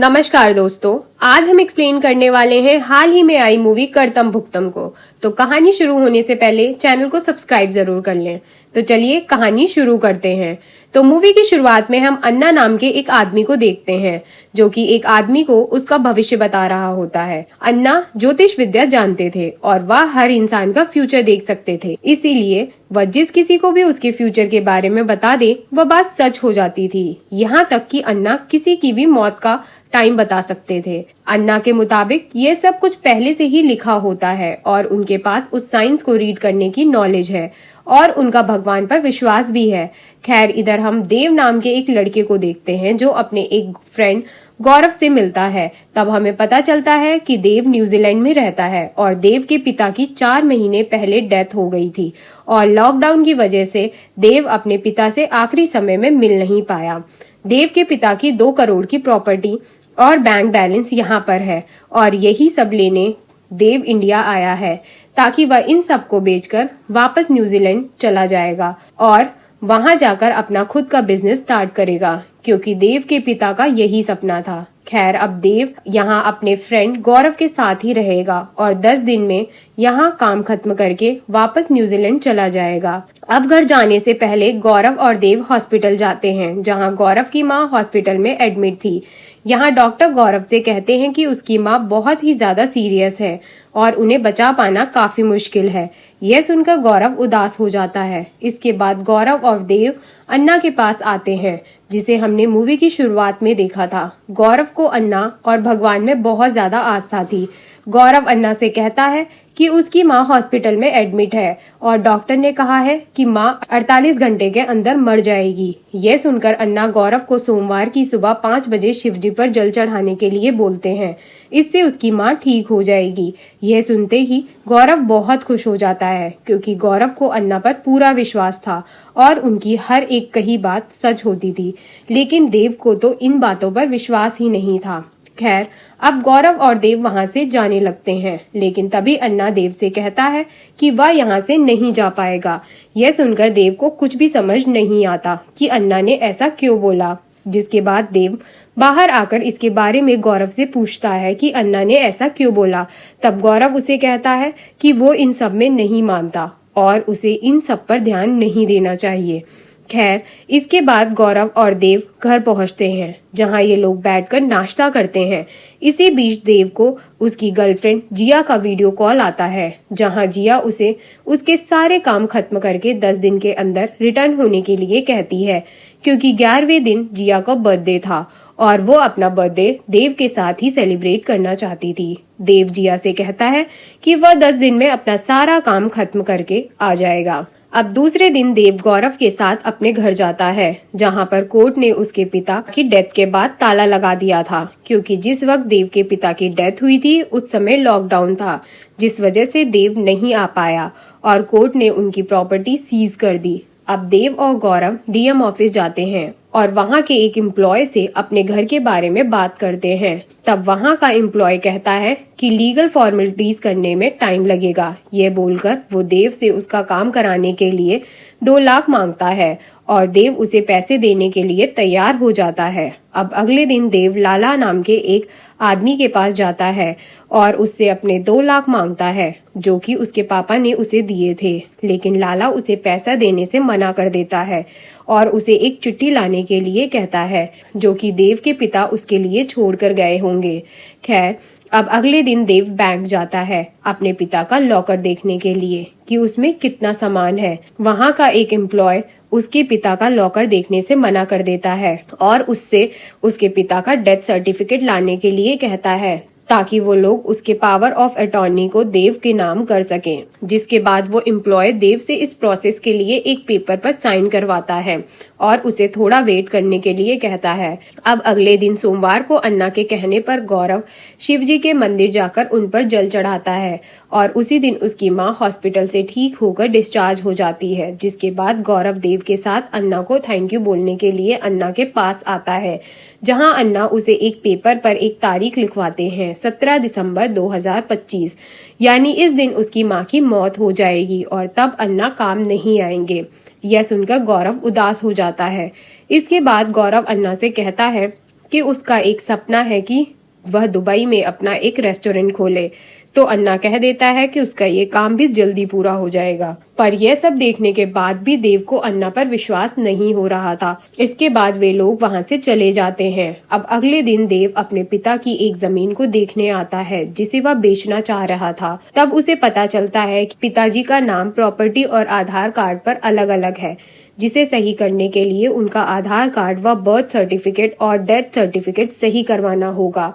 नमस्कार दोस्तों, आज हम एक्सप्लेन करने वाले हैं हाल ही में आई मूवी कर्तम भुक्तम को। तो कहानी शुरू होने से पहले चैनल को सब्सक्राइब जरूर कर लें। तो चलिए कहानी शुरू करते हैं। तो मूवी की शुरुआत में हम अन्ना नाम के एक आदमी को देखते हैं जो कि एक आदमी को उसका भविष्य बता रहा होता है। अन्ना ज्योतिष विद्या जानते थे और वह हर इंसान का फ्यूचर देख सकते थे, इसीलिए वह जिस किसी को भी उसके फ्यूचर के बारे में बता दे वह बात सच हो जाती थी। यहाँ तक कि अन्ना किसी की भी मौत का टाइम बता सकते थे। अन्ना के मुताबिक ये सब कुछ पहले से ही लिखा होता है और उनके पास उस साइंस को रीड करने की नॉलेज है और उनका भगवान पर विश्वास भी है। खैर, इधर हम देव नाम के एक लड़के को देखते हैं जो अपने एक फ्रेंड गौरव से मिलता है। तब हमें पता चलता है कि देव न्यूजीलैंड में रहता है और देव के पिता की 4 महीने पहले डेथ हो गई थी और लॉकडाउन की वजह से देव अपने पिता से आखिरी समय में मिल नहीं पाया। देव के पिता की 2 करोड़ की प्रॉपर्टी और बैंक बैलेंस यहाँ पर है और यही सब लेने देव इंडिया आया है ताकि वह इन सब को बेचकर वापस न्यूजीलैंड चला जाएगा और वहां जाकर अपना खुद का बिजनेस स्टार्ट करेगा, क्योंकि देव के पिता का यही सपना था। खैर, अब देव यहाँ अपने फ्रेंड गौरव के साथ ही रहेगा और 10 दिन में यहाँ काम खत्म करके वापस न्यूजीलैंड चला जाएगा। अब घर जाने से पहले गौरव और देव हॉस्पिटल जाते हैं जहाँ गौरव की माँ हॉस्पिटल में एडमिट थी। यहाँ डॉक्टर गौरव से कहते हैं कि उसकी माँ बहुत ही ज्यादा सीरियस है और उन्हें बचा पाना काफी मुश्किल है। यह सुनकर गौरव उदास हो जाता है। इसके बाद गौरव और देव अन्ना के पास आते हैं जिसे हमने मूवी की शुरुआत में देखा था। गौरव को अन्ना और भगवान में बहुत ज्यादा आस्था थी। गौरव अन्ना से कहता है कि उसकी माँ हॉस्पिटल में एडमिट है और डॉक्टर ने कहा है कि माँ 48 घंटे के अंदर मर जाएगी। यह सुनकर अन्ना गौरव को सोमवार की सुबह 5 बजे शिवजी पर जल चढ़ाने के लिए बोलते हैं, इससे उसकी माँ ठीक हो जाएगी। यह सुनते ही गौरव बहुत खुश हो जाता है क्योंकि गौरव को अन्ना पर पूरा विश्वास था और उनकी हर एक कही बात सच होती थी, लेकिन देव को तो इन बातों पर विश्वास ही नहीं था। खैर, अब गौरव और देव वहां से जाने लगते हैं, लेकिन तभी अन्ना देव से कहता है कि वह यहाँ से नहीं जा पाएगा। यह सुनकर देव को कुछ भी समझ नहीं आता कि अन्ना ने ऐसा क्यों बोला, जिसके बाद देव बाहर आकर इसके बारे में गौरव से पूछता है कि अन्ना ने ऐसा क्यों बोला। तब गौरव उसे कहता है कि वो इन सब में नहीं मानता और उसे इन सब पर ध्यान नहीं देना चाहिए। खैर, इसके बाद गौरव और देव घर पहुंचते हैं जहां ये लोग बैठकर नाश्ता करते हैं। इसी बीच देव को उसकी गर्लफ्रेंड जिया का वीडियो कॉल आता है जहां जिया उसे उसके सारे काम खत्म करके 10 दिन के अंदर रिटर्न होने के लिए कहती है, क्योंकि 11वें दिन जिया का बर्थडे था और वो अपना बर्थडे देव के साथ ही सेलिब्रेट करना चाहती थी। देव जिया से कहता है कि वह 10 दिन में अपना सारा काम खत्म करके आ जाएगा। अब दूसरे दिन देव गौरव के साथ अपने घर जाता है जहां पर कोर्ट ने उसके पिता की डेथ के बाद ताला लगा दिया था, क्योंकि जिस वक्त देव के पिता की डेथ हुई थी उस समय लॉकडाउन था, जिस वजह से देव नहीं आ पाया और कोर्ट ने उनकी प्रॉपर्टी सीज कर दी। अब देव और गौरव डीएम ऑफिस जाते हैं और वहां के एक एम्प्लॉय से अपने घर के बारे में बात करते हैं। तब वहां का एम्प्लॉय कहता है कि लीगल फॉर्मेलिटीज करने में टाइम लगेगा। ये बोलकर वो देव से उसका काम कराने के लिए 2 लाख मांगता है और देव उसे पैसे देने के लिए तैयार हो जाता है। अब अगले दिन देव लाला नाम के एक आदमी के पास जाता है और उससे अपने 2 लाख मांगता है जो कि उसके पापा ने उसे दिए थे, लेकिन लाला उसे पैसा देने से मना कर देता है और उसे एक चिट्ठी लाने के लिए कहता है जो कि देव के पिता उसके लिए छोड़कर गए होंगे। खैर, अब अगले दिन देव बैंक जाता है अपने पिता का लॉकर देखने के लिए कि उसमें कितना सामान है। वहां का एक एम्प्लॉय उसके पिता का लॉकर देखने से मना कर देता है और उससे उसके पिता का डेथ सर्टिफिकेट लाने के लिए कहता है ताकि वो लोग उसके पावर ऑफ अटॉर्नी को देव के नाम कर सकें। जिसके बाद वो एम्प्लॉय देव से इस प्रोसेस के लिए एक पेपर पर साइन करवाता है और उसे थोड़ा वेट करने के लिए कहता है। अब अगले दिन सोमवार को अन्ना के कहने पर गौरव शिवजी के मंदिर जाकर उन पर जल चढ़ाता है और उसी दिन उसकी माँ हॉस्पिटल से ठीक होकर डिस्चार्ज हो जाती है। जिसके बाद गौरव देव के साथ अन्ना को थैंक यू बोलने के लिए अन्ना के पास आता है जहां अन्ना उसे एक पेपर पर एक तारीख लिखवाते हैं, 17 दिसंबर 2025, यानी इस दिन उसकी माँ की मौत हो जाएगी और तब अन्ना काम नहीं आएंगे। यह सुनकर गौरव उदास हो जाता है। इसके बाद गौरव अन्ना से कहता है कि उसका एक सपना है कि वह दुबई में अपना एक रेस्टोरेंट खोले। तो अन्ना कह देता है कि उसका ये काम भी जल्दी पूरा हो जाएगा। पर यह सब देखने के बाद भी देव को अन्ना पर विश्वास नहीं हो रहा था। इसके बाद वे लोग वहां से चले जाते हैं। अब अगले दिन देव अपने पिता की एक जमीन को देखने आता है जिसे वह बेचना चाह रहा था। तब उसे पता चलता है कि पिताजी का नाम प्रॉपर्टी और आधार कार्ड पर अलग अलग है, जिसे सही करने के लिए उनका आधार कार्ड व बर्थ सर्टिफिकेट और डेथ सर्टिफिकेट सही करवाना होगा।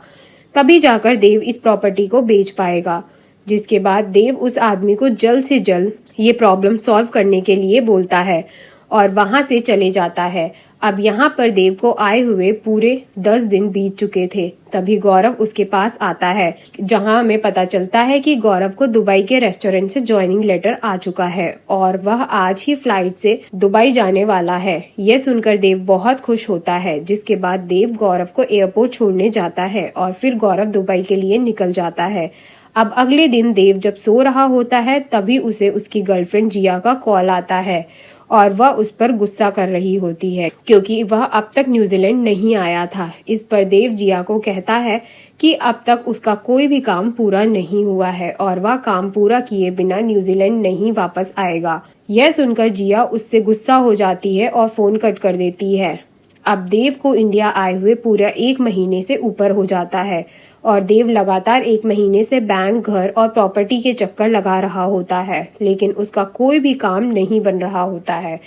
तभी जाकर देव इस प्रॉपर्टी को बेच पाएगा। जिसके बाद देव उस आदमी को जल्द से जल्द ये प्रॉब्लम सॉल्व करने के लिए बोलता है और वहां से चले जाता है। अब यहाँ पर देव को आए हुए पूरे 10 दिन बीत चुके थे। तभी गौरव उसके पास आता है, जहाँ हमें पता चलता है कि गौरव को दुबई के रेस्टोरेंट से ज्वाइनिंग लेटर आ चुका है और वह आज ही फ्लाइट से दुबई जाने वाला है। यह सुनकर देव बहुत खुश होता है। जिसके बाद देव गौरव को एयरपोर्ट छोड़ने जाता है और फिर गौरव दुबई के लिए निकल जाता है। अब अगले दिन देव जब सो रहा होता है तभी उसे उसकी गर्लफ्रेंड जिया का कॉल आता है और वह उस पर गुस्सा कर रही होती है क्योंकि वह अब तक न्यूजीलैंड नहीं आया था। इस पर देव जिया को कहता है कि अब तक उसका कोई भी काम पूरा नहीं हुआ है और वह काम पूरा किए बिना न्यूजीलैंड नहीं वापस आएगा। यह सुनकर जिया उससे गुस्सा हो जाती है और फोन कट कर देती है। अब देव को इंडिया आए हुए पूरा 1 महीने से ऊपर हो जाता है और देव लगातार 1 महीने से बैंक, घर और प्रॉपर्टी के चक्कर लगा रहा होता है, लेकिन उसका कोई भी काम नहीं बन रहा होता है,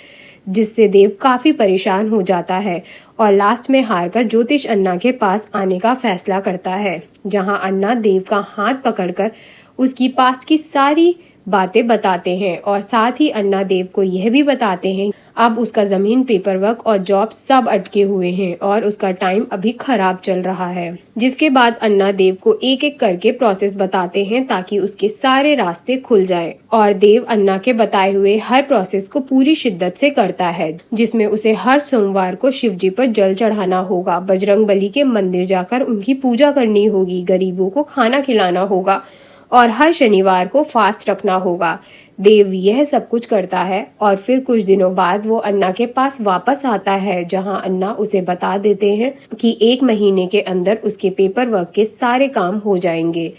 जिससे देव काफी परेशान हो जाता है और लास्ट में हारकर ज्योतिष अन्ना के पास आने का फैसला करता है, जहां अन्ना देव का हाथ पकड़कर उसकी पास की सारी बातें बताते हैं और साथ ही अन्ना देव को यह भी बताते हैं अब उसका जमीन, पेपर वर्क और जॉब सब अटके हुए हैं और उसका टाइम अभी खराब चल रहा है। जिसके बाद अन्ना देव को एक एक करके प्रोसेस बताते हैं ताकि उसके सारे रास्ते खुल जाएं और देव अन्ना के बताए हुए हर प्रोसेस को पूरी शिद्दत से करता है, जिसमें उसे हर सोमवार को शिव जी पर जल चढ़ाना होगा, बजरंगबली के मंदिर जाकर उनकी पूजा करनी होगी, गरीबों को खाना खिलाना होगा और हर शनिवार को फास्ट रखना होगा। देव यह सब कुछ करता है और फिर कुछ दिनों बाद वो अन्ना के पास वापस आता है, जहां अन्ना उसे बता देते हैं कि 1 महीने के अंदर उसके पेपर वर्क के सारे काम हो जाएंगे।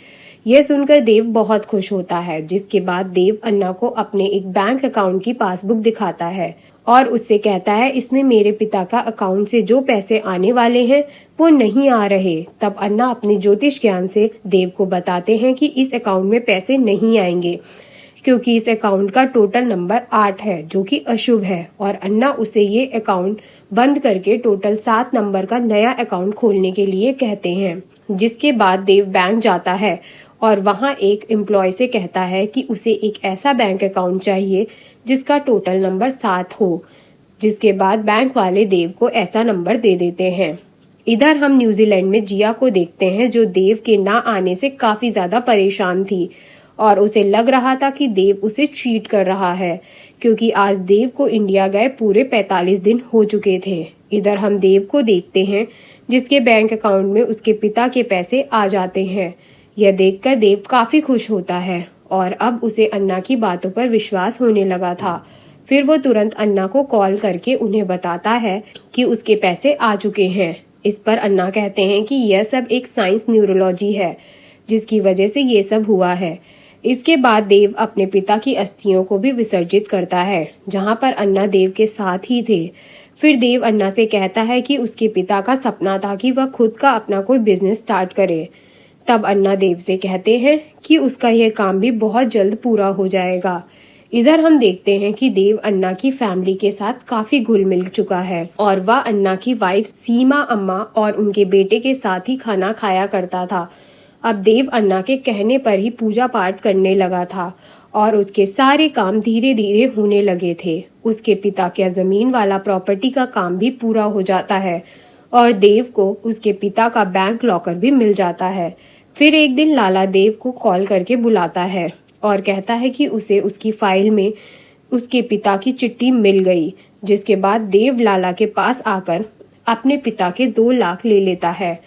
यह सुनकर देव बहुत खुश होता है। जिसके बाद देव अन्ना को अपने एक बैंक अकाउंट की पासबुक दिखाता है और उससे कहता है इसमें मेरे पिता का अकाउंट से जो पैसे आने वाले हैं वो नहीं आ रहे। तब अन्ना अपने ज्योतिष ज्ञान से देव को बताते हैं कि इस अकाउंट में पैसे नहीं आएंगे क्योंकि इस अकाउंट का टोटल नंबर 8 है जो कि अशुभ है और अन्ना उसे ये अकाउंट बंद करके टोटल 7 नंबर का नया अकाउंट खोलने के लिए कहते हैं। जिसके बाद देव बैंक जाता है और वहां एक एम्प्लॉय से कहता है कि उसे एक ऐसा बैंक अकाउंट चाहिए जिसका टोटल नंबर 7 हो। जिसके बाद बैंक वाले देव को ऐसा नंबर दे देते हैं। इधर हम न्यूजीलैंड में जिया को देखते हैं जो देव के ना आने से काफी ज्यादा परेशान थी और उसे लग रहा था कि देव उसे चीट कर रहा है क्योंकि आज देव को इंडिया गए पूरे 45 दिन हो चुके थे। इधर हम देव को देखते हैं जिसके बैंक अकाउंट में उसके पिता के पैसे आ जाते हैं। यह देखकर देव काफी खुश होता है और अब उसे अन्ना की बातों पर विश्वास होने लगा था। फिर वो तुरंत अन्ना को कॉल करके उन्हें बताता है कि उसके पैसे आ चुके हैं। इस पर अन्ना कहते हैं कि यह सब एक साइंस न्यूरोलॉजी है जिसकी वजह से ये सब हुआ है। इसके बाद देव अपने पिता की अस्थियों को भी विसर्जित करता है, जहां पर अन्ना देव के साथ ही थे। फिर देव अन्ना से कहता है कि उसके पिता का सपना था कि वह खुद का अपना कोई बिजनेस स्टार्ट करे। तब अन्ना देव से कहते हैं कि उसका यह काम भी बहुत जल्द पूरा हो जाएगा। इधर हम देखते हैं कि देव अन्ना की फैमिली के साथ काफी घुल मिल चुका है और वह अन्ना की वाइफ सीमा अम्मा और उनके बेटे के साथ ही खाना खाया करता था। अब देव अन्ना के कहने पर ही पूजा पाठ करने लगा था और उसके सारे काम धीरे धीरे होने लगे थे। उसके पिता के जमीन वाला प्रॉपर्टी का काम भी पूरा हो जाता है और देव को उसके पिता का बैंक लॉकर भी मिल जाता है। फिर एक दिन लाला देव को कॉल करके बुलाता है और कहता है कि उसे उसकी फाइल में उसके पिता की चिट्ठी मिल गई। जिसके बाद देव लाला के पास आकर अपने पिता के 2 लाख ले लेता है।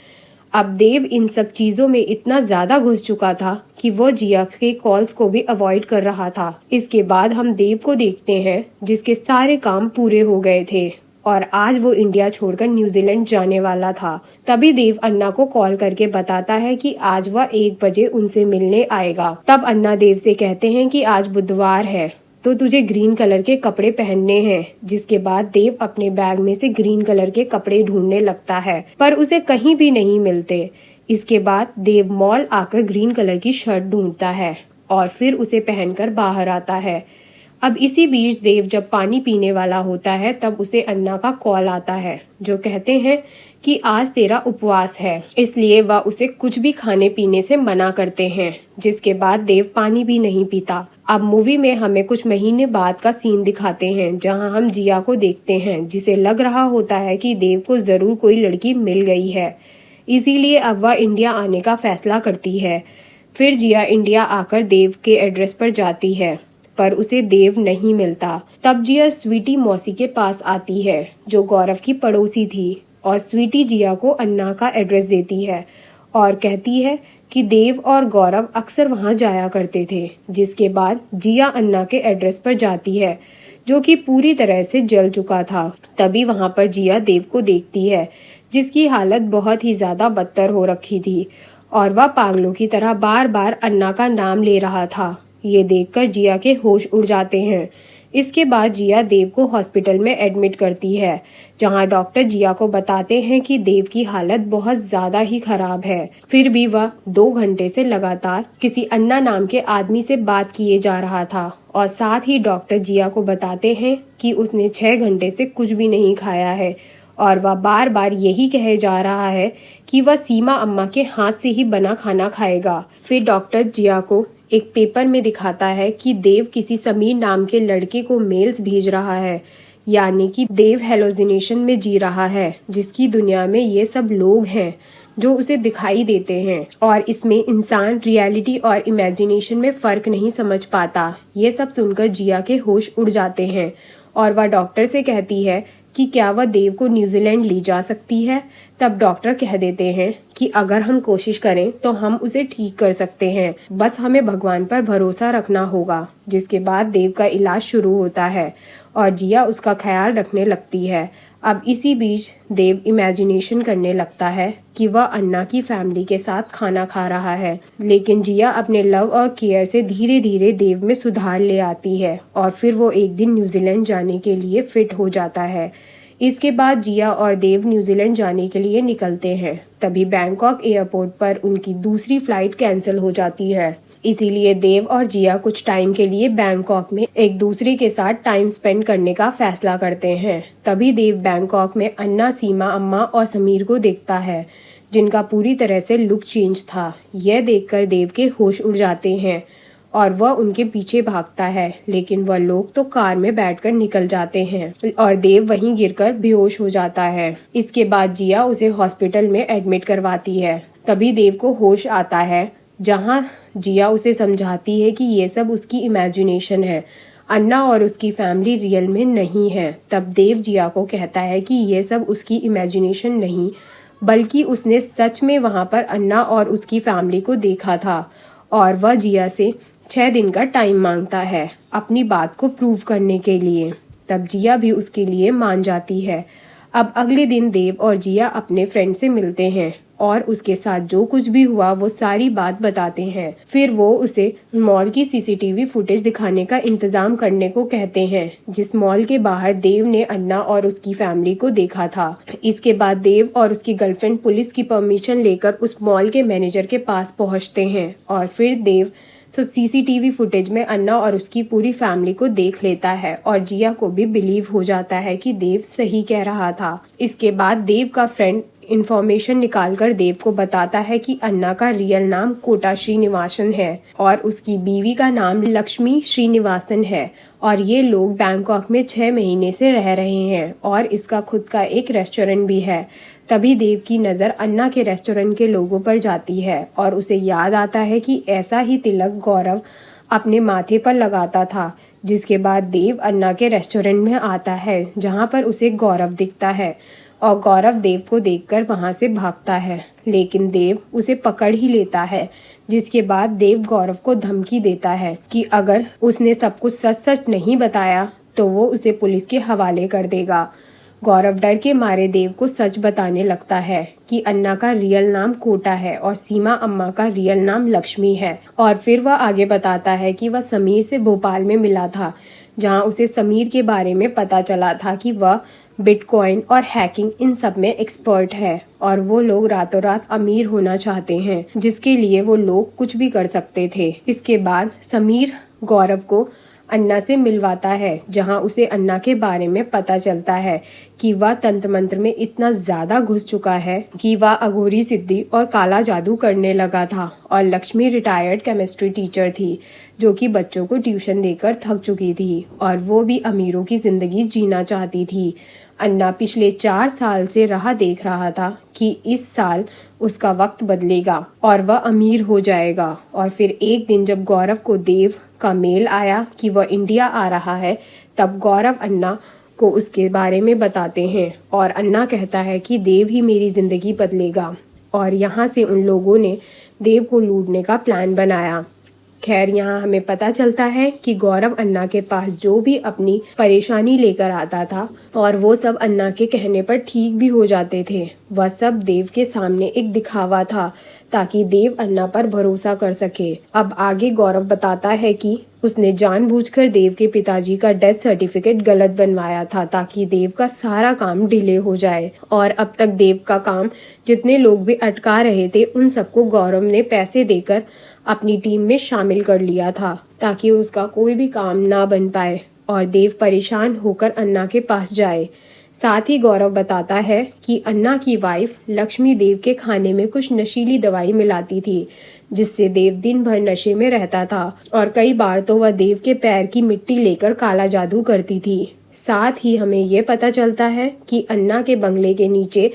अब देव इन सब चीजों में इतना ज्यादा घुस चुका था कि वो जिया के कॉल्स को भी अवॉइड कर रहा था। इसके बाद हम देव को देखते हैं जिसके सारे काम पूरे हो गए थे और आज वो इंडिया छोड़कर न्यूजीलैंड जाने वाला था। तभी देव अन्ना को कॉल करके बताता है कि आज वह 1 बजे उनसे मिलने आएगा। तब अन्ना देव से कहते हैं कि आज बुधवार है तो तुझे ग्रीन कलर के कपड़े पहनने हैं। जिसके बाद देव अपने बैग में से ग्रीन कलर के कपड़े ढूंढने लगता है पर उसे कहीं भी नहीं मिलते। इसके बाद देव मॉल आकर ग्रीन कलर की शर्ट ढूंढता है और फिर उसे पहनकर बाहर आता है। अब इसी बीच देव जब पानी पीने वाला होता है तब उसे अन्ना का कॉल आता है जो कहते हैं कि आज तेरा उपवास है, इसलिए वह उसे कुछ भी खाने पीने से मना करते हैं। जिसके बाद देव पानी भी नहीं पीता। अब मूवी में हमें कुछ महीने बाद का सीन दिखाते हैं जहां हम जिया को देखते हैं जिसे लग रहा होता है कि देव को जरूर कोई लड़की मिल गई है, इसीलिए अब वह इंडिया आने का फैसला करती है। फिर जिया इंडिया आकर देव के एड्रेस पर जाती है पर उसे देव नहीं मिलता। तब जिया स्वीटी मौसी के पास आती है जो गौरव की पड़ोसी थी और स्वीटी जिया को अन्ना का एड्रेस देती है और कहती है कि देव और गौरव अक्सर वहां जाया करते थे। जिसके बाद जिया अन्ना के एड्रेस पर जाती है जो कि पूरी तरह से जल चुका था। तभी वहां पर जिया देव को देखती है जिसकी हालत बहुत ही ज्यादा बदतर हो रखी थी और वह पागलों की तरह बार बार अन्ना का नाम ले रहा था। ये देखकर जिया के होश उड़ जाते हैं। इसके बाद जिया देव को हॉस्पिटल में एडमिट करती है जहां डॉक्टर जिया को बताते हैं कि देव की हालत बहुत ज्यादा ही खराब है। फिर भी वह 2 घंटे से लगातार किसी अन्ना नाम के आदमी से बात किए जा रहा था और साथ ही डॉक्टर जिया को बताते हैं कि उसने 6 घंटे से कुछ भी नहीं खाया है और वह बार बार यही कहे जा रहा है कि वह सीमा अम्मा के हाथ से ही बना खाना खाएगा। फिर डॉक्टर जिया को एक पेपर में दिखाता है कि देव किसी समीर नाम के लड़के को मेल्स भेज रहा है, यानी कि देव हेलोजिनेशन में जी रहा है जिसकी दुनिया में ये सब लोग हैं जो उसे दिखाई देते हैं और इसमें इंसान रियलिटी और इमेजिनेशन में फर्क नहीं समझ पाता। ये सब सुनकर जिया के होश उड़ जाते हैं और वह डॉक्टर से कहती है कि क्या वह देव को न्यूजीलैंड ले जा सकती है। तब डॉक्टर कह देते हैं कि अगर हम कोशिश करें तो हम उसे ठीक कर सकते हैं, बस हमें भगवान पर भरोसा रखना होगा। जिसके बाद देव का इलाज शुरू होता है और जिया उसका ख्याल रखने लगती है। अब इसी बीच देव इमेजिनेशन करने लगता है कि वह अन्ना की फैमिली के साथ खाना खा रहा है, लेकिन जिया अपने लव और केयर से धीरे धीरे देव में सुधार ले आती है और फिर वो एक दिन न्यूजीलैंड जाने के लिए फिट हो जाता है। इसके बाद जिया और देव न्यूजीलैंड जाने के लिए निकलते हैं। तभी बैंकॉक एयरपोर्ट पर उनकी दूसरी फ्लाइट कैंसिल हो जाती है, इसीलिए देव और जिया कुछ टाइम के लिए बैंकॉक में एक दूसरे के साथ टाइम स्पेंड करने का फैसला करते हैं। तभी देव बैंकॉक में अन्ना, सीमा अम्मा और समीर को देखता है जिनका पूरी तरह से लुक चेंज था। यह देखकर देव के होश उड़ जाते हैं और वह उनके पीछे भागता है, लेकिन वह लोग तो कार में बैठकर निकल जाते हैं और देव वहीं गिरकर बेहोश हो जाता है। इसके बाद जिया उसे हॉस्पिटल में एडमिट करवाती है। तभी देव को होश आता है जहां जिया उसे समझाती है कि ये सब उसकी इमेजिनेशन है, अन्ना और उसकी फैमिली रियल में नहीं है। तब देव जिया को कहता है कि ये सब उसकी इमेजिनेशन नहीं बल्कि उसने सच में वहां पर अन्ना और उसकी फैमिली को देखा था और वह जिया से 6 दिन का टाइम मांगता है अपनी बात को प्रूव करने के लिए। तब जिया भी उसके लिए मान जाती है। अब अगले दिन देव और जिया अपने फ्रेंड से मिलते हैं और उसके साथ जो कुछ भी हुआ वो सारी बात बताते हैं। फिर वो उसे मॉल की सीसीटीवी फुटेज दिखाने का इंतजाम करने को कहते हैं जिस मॉल के बाहर देव ने अन्ना और उसकी फैमिली को देखा था। इसके बाद देव और उसकी गर्लफ्रेंड पुलिस की परमिशन लेकर उस मॉल के मैनेजर के पास पहुंचते हैं और फिर देव सीसीटीवी फुटेज में अन्ना और उसकी पूरी फैमिली को देख लेता है और जिया को भी बिलीव हो जाता है कि देव सही कह रहा था। इसके बाद देव का फ्रेंड इंफॉर्मेशन निकालकर देव को बताता है कि अन्ना का रियल नाम कोटा श्रीनिवासन है और उसकी बीवी का नाम लक्ष्मी श्रीनिवासन है और ये लोग बैंकॉक में 6 महीने से रह रहे हैं और इसका खुद का एक रेस्टोरेंट भी है। तभी देव की नज़र अन्ना के रेस्टोरेंट के लोगों पर जाती है और उसे याद आता है कि ऐसा ही तिलक गौरव अपने माथे पर लगाता था। जिसके बाद देव अन्ना के रेस्टोरेंट में आता है जहां पर उसे गौरव दिखता है और गौरव देव को देखकर वहां से भागता है, लेकिन देव उसे पकड़ ही लेता है। जिसके बाद देव गौरव को धमकी देता है कि अगर उसने सब कुछ सच सच नहीं बताया तो वो उसे पुलिस के हवाले कर देगा। गौरव डर के मारे देव को सच बताने लगता है कि अन्ना का रियल नाम कोटा है और सीमा अम्मा का रियल नाम लक्ष्मी है। और फिर वह आगे बताता है कि वह समीर से भोपाल में मिला था, जहां उसे समीर के बारे में पता चला था कि वह बिटकॉइन और हैकिंग इन सब में एक्सपर्ट है और वो लोग रातों रात अमीर होना चाहते हैं, जिसके लिए वो लोग कुछ भी कर सकते थे। इसके बाद समीर गौरव को अन्ना से मिलवाता है, जहां उसे अन्ना के बारे में पता चलता है कि वह तंत्र मंत्र में इतना ज्यादा घुस चुका है कि वह अघोरी सिद्धि और काला जादू करने लगा था। और लक्ष्मी रिटायर्ड केमिस्ट्री टीचर थी, जो कि बच्चों को ट्यूशन देकर थक चुकी थी और वो भी अमीरों की जिंदगी जीना चाहती थी। अन्ना पिछले 4 साल से राह देख रहा था कि इस साल उसका वक्त बदलेगा और वह अमीर हो जाएगा। और फिर एक दिन जब गौरव को देव का मेल आया कि वह इंडिया आ रहा है, तब गौरव अन्ना को उसके बारे में बताते हैं और अन्ना कहता है कि देव ही मेरी जिंदगी बदलेगा। और यहाँ से उन लोगों ने देव को लूटने का प्लान बनाया। खैर, यहाँ हमें पता चलता है कि गौरव अन्ना के पास जो भी अपनी परेशानी लेकर आता था और वो सब अन्ना के कहने पर ठीक भी हो जाते थे, वह सब देव के सामने एक दिखावा था ताकि देव अन्ना पर भरोसा कर सके। अब आगे गौरव बताता है कि उसने जानबूझकर देव के पिताजी का डेथ सर्टिफिकेट गलत बनवाया था ताकि देव का सारा काम डिले हो जाए। और अब तक देव का काम जितने लोग भी अटका रहे थे, उन सबको गौरव ने पैसे देकर अपनी टीम में शामिल कर लिया था ताकि उसका कोई भी काम ना बन पाए और देव परेशान होकर अन्ना के पास जाए। साथ ही गौरव बताता है कि अन्ना की वाइफ लक्ष्मी देव के खाने में कुछ नशीली दवाई मिलाती थी, जिससे देव दिन भर नशे में रहता था और कई बार तो वह देव के पैर की मिट्टी लेकर काला जादू करती थी। साथ ही हमें ये पता चलता है कि अन्ना के बंगले के नीचे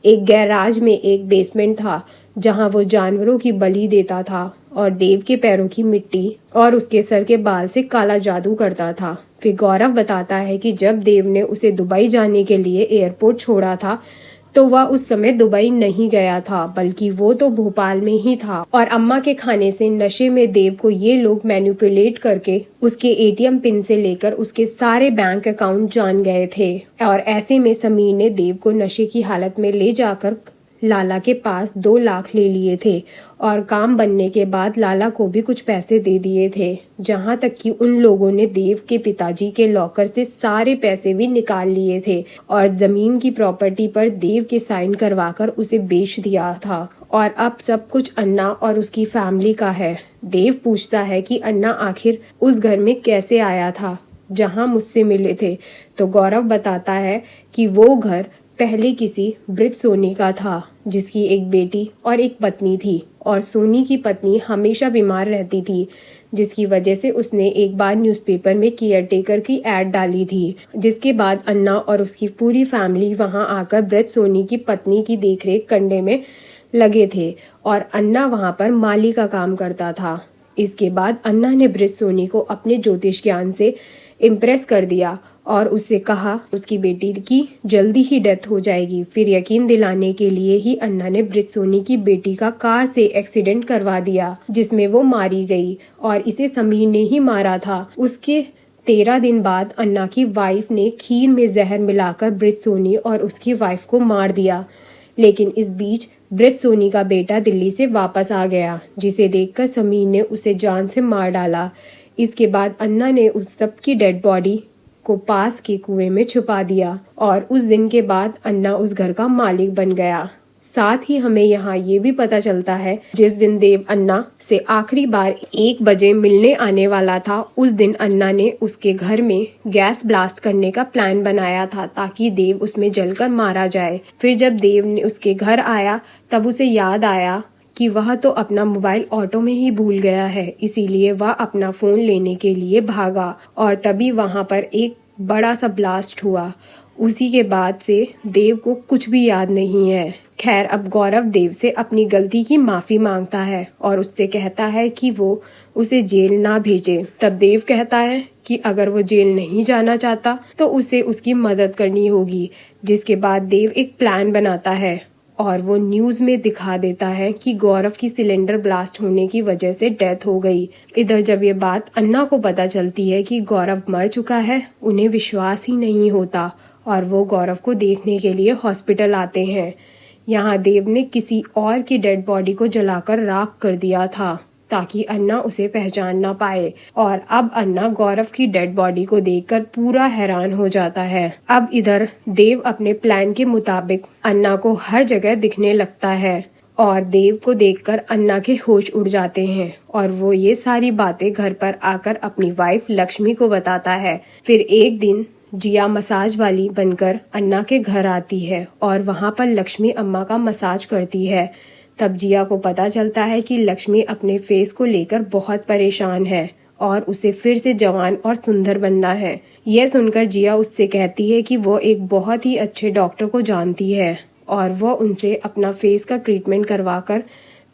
एक गैराज में एक बेसमेंट था, जहां वो जानवरों की बलि देता था और देव के पैरों की मिट्टी और उसके सर के बाल से काला जादू करता था। फिर गौरव बताता है कि जब देव ने उसे दुबई जाने के लिए एयरपोर्ट छोड़ा था, तो वह उस समय दुबई नहीं गया था, बल्कि वो तो भोपाल में ही था। और अम्मा के खाने से नशे में देव को ये लोग मैनिपुलेट करके उसके एटीएम पिन से लेकर उसके सारे बैंक अकाउंट जान गए थे। और ऐसे में समीर ने देव को नशे की हालत में ले जाकर लाला के पास 2 लाख ले लिए थे और काम बनने के बाद लाला को भी कुछ पैसे दे दिए थे। जहां तक कि उन लोगों ने देव के पिताजी के लॉकर से सारे पैसे भी निकाल लिए थे और जमीन की प्रॉपर्टी पर देव के साइन करवाकर उसे बेच दिया था। और अब सब कुछ अन्ना और उसकी फैमिली का है। देव पूछता है कि अन्ना आखिर उस घर में कैसे आया था जहां मुझसे मिले थे, तो गौरव बताता है कि वो घर पहले किसी वृद्ध सोनी का था, जिसकी एक बेटी और एक पत्नी थी और सोनी की पत्नी हमेशा बीमार रहती थी, जिसकी वजह से उसने एक बार न्यूज़पेपर में केयरटेकर की ऐड डाली थी। जिसके बाद अन्ना और उसकी पूरी फैमिली वहां आकर वृद्ध सोनी की पत्नी की देखरेख करने में लगे थे और अन्ना वहां पर माली का काम करता था। इसके बाद अन्ना ने वृद्ध सोनी को अपने ज्योतिष ज्ञान से इम्प्रेस कर दिया और उससे कहा उसकी बेटी की जल्दी ही डेथ हो जाएगी। फिर यकीन दिलाने के लिए ही अन्ना ने वृद्ध सोनी की बेटी का कार से एक्सीडेंट करवा दिया, जिसमें वो मारी गई और इसे समीर ने ही मारा था। उसके 13 दिन बाद अन्ना की वाइफ ने खीर में जहर मिलाकर वृद्ध सोनी और उसकी वाइफ को मार दिया। लेकिन इस बीच वृद्ध सोनी का बेटा दिल्ली से वापस आ गया, जिसे देखकर समीर ने उसे जान से मार डाला। इसके बाद अन्ना ने उस सब की डेड बॉडी को पास के कुएं में छुपा दिया और उस दिन के बाद अन्ना उस घर का मालिक बन गया। साथ ही हमें यहाँ ये भी पता चलता है जिस दिन देव अन्ना से आखिरी बार 1 बजे मिलने आने वाला था, उस दिन अन्ना ने उसके घर में गैस ब्लास्ट करने का प्लान बनाया था ताकि देव उसमें जलकर मारा जाए। फिर जब देव ने उसके घर आया तब उसे याद आया कि वह तो अपना मोबाइल ऑटो में ही भूल गया है, इसीलिए वह अपना फोन लेने के लिए भागा और तभी वहां पर एक बड़ा सा ब्लास्ट हुआ। उसी के बाद से देव को कुछ भी याद नहीं है। खैर, अब गौरव देव से अपनी गलती की माफी मांगता है और उससे कहता है कि वो उसे जेल ना भेजे। तब देव कहता है कि अगर वो जेल नहीं जाना चाहता तो उसे उसकी मदद करनी होगी। जिसके बाद देव एक प्लान बनाता है और वो न्यूज़ में दिखा देता है कि गौरव की सिलेंडर ब्लास्ट होने की वजह से डेथ हो गई। इधर जब ये बात अन्ना को पता चलती है कि गौरव मर चुका है, उन्हें विश्वास ही नहीं होता और वो गौरव को देखने के लिए हॉस्पिटल आते हैं। यहाँ देव ने किसी और की डेड बॉडी को जलाकर राख कर दिया था ताकि अन्ना उसे पहचान ना पाए, और अब अन्ना गौरव की डेड बॉडी को देखकर पूरा हैरान हो जाता है। अब इधर देव अपने प्लान के मुताबिक अन्ना को हर जगह दिखने लगता है और देव को देखकर अन्ना के होश उड़ जाते हैं और वो ये सारी बातें घर पर आकर अपनी वाइफ लक्ष्मी को बताता है। फिर एक दिन जिया मसाज वाली बनकर अन्ना के घर आती है और वहाँ पर लक्ष्मी अम्मा का मसाज करती है। तब जिया को पता चलता है कि लक्ष्मी अपने फेस को लेकर बहुत परेशान है और उसे फिर से जवान और सुंदर बनना है। यह सुनकर जिया उससे कहती है कि वो एक बहुत ही अच्छे डॉक्टर को जानती है और वो उनसे अपना फेस का ट्रीटमेंट करवाकर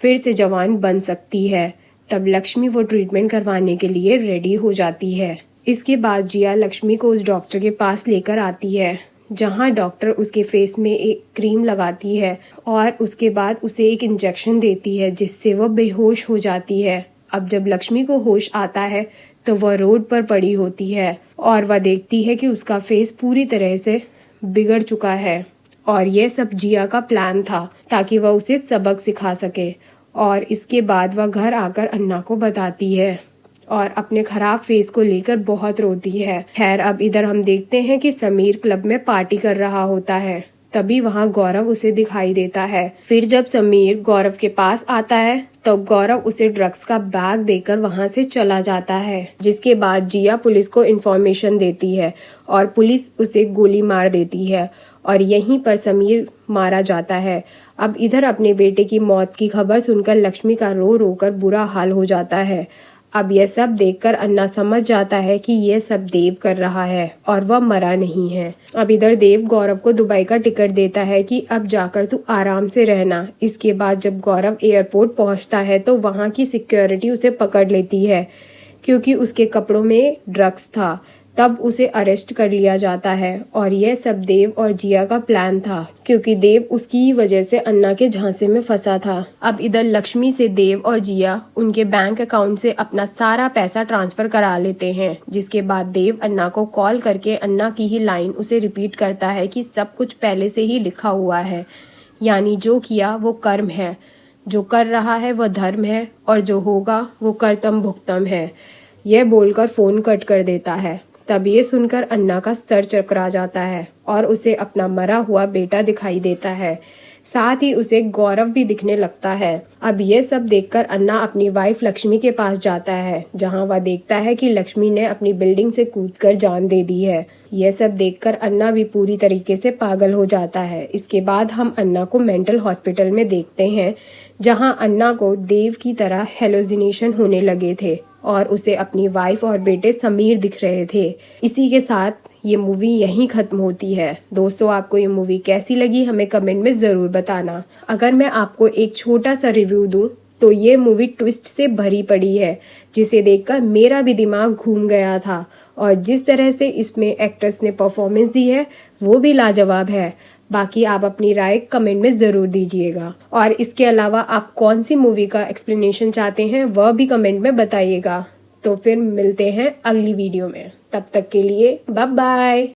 फिर से जवान बन सकती है। तब लक्ष्मी वो ट्रीटमेंट करवाने के लिए रेडी हो जाती है। इसके बाद जिया लक्ष्मी को उस डॉक्टर के पास लेकर आती है जहां डॉक्टर उसके फेस में एक क्रीम लगाती है और उसके बाद उसे एक इंजेक्शन देती है जिससे वह बेहोश हो जाती है। अब जब लक्ष्मी को होश आता है तो वह रोड पर पड़ी होती है और वह देखती है कि उसका फेस पूरी तरह से बिगड़ चुका है और यह सब जिया का प्लान था ताकि वह उसे सबक सिखा सके। और इसके बाद वह घर आकर अन्ना को बताती है और अपने खराब फेस को लेकर बहुत रोती है। खैर अब इधर हम देखते हैं कि समीर क्लब में पार्टी कर रहा होता है। तभी वहाँ गौरव उसे दिखाई देता है। फिर जब समीर गौरव के पास आता है तो गौरव उसे ड्रग्स का बैग देकर वहाँ से चला जाता है, जिसके बाद जिया पुलिस को इन्फॉर्मेशन देती है और पुलिस उसे गोली मार देती है और यहीं पर समीर मारा जाता है। अब इधर अपने बेटे की मौत की खबर सुनकर लक्ष्मी का रो रो कर बुरा हाल हो जाता है। अब यह सब देखकर अन्ना समझ जाता है कि यह सब देव कर रहा है और वह मरा नहीं है। अब इधर देव गौरव को दुबई का टिकट देता है कि अब जाकर तू आराम से रहना। इसके बाद जब गौरव एयरपोर्ट पहुंचता है तो वहां की सिक्योरिटी उसे पकड़ लेती है क्योंकि उसके कपड़ों में ड्रग्स था। तब उसे अरेस्ट कर लिया जाता है और यह सब देव और जिया का प्लान था क्योंकि देव उसकी ही वजह से अन्ना के झांसे में फंसा था। अब इधर लक्ष्मी से देव और जिया उनके बैंक अकाउंट से अपना सारा पैसा ट्रांसफर करा लेते हैं, जिसके बाद देव अन्ना को कॉल करके अन्ना की ही लाइन उसे रिपीट करता है कि सब कुछ पहले से ही लिखा हुआ है, यानी जो किया वो कर्म है, जो कर रहा है वह धर्म है और जो होगा वो कर्तम भुक्तम है। यह बोलकर फोन कट कर देता है। तब ये सुनकर अन्ना का सर चकरा जाता है और उसे अपना मरा हुआ बेटा दिखाई देता है, साथ ही उसे गौरव भी दिखने लगता है। अब ये सब देखकर अन्ना अपनी वाइफ लक्ष्मी के पास जाता है जहां वह देखता है कि लक्ष्मी ने अपनी बिल्डिंग से कूदकर जान दे दी है। यह सब देखकर अन्ना भी पूरी तरीके से पागल हो जाता है। इसके बाद हम अन्ना को मेंटल हॉस्पिटल में देखते हैं जहां अन्ना को देव की तरह हेलुसिनेशन होने लगे थे और उसे अपनी वाइफ और बेटे समीर दिख रहे थे। इसी के साथ ये मूवी यहीं खत्म होती है। दोस्तों, आपको ये मूवी कैसी लगी हमें कमेंट में ज़रूर बताना। अगर मैं आपको एक छोटा सा रिव्यू दूं तो ये मूवी ट्विस्ट से भरी पड़ी है जिसे देखकर मेरा भी दिमाग घूम गया था और जिस तरह से इसमें एक्ट्रेस ने परफॉर्मेंस दी है वो भी लाजवाब है। बाकी आप अपनी राय कमेंट में ज़रूर दीजिएगा और इसके अलावा आप कौन सी मूवी का एक्सप्लेनेशन चाहते हैं वह भी कमेंट में बताइएगा। तो फिर मिलते हैं अगली वीडियो में, तब तक के लिए बाय बाय।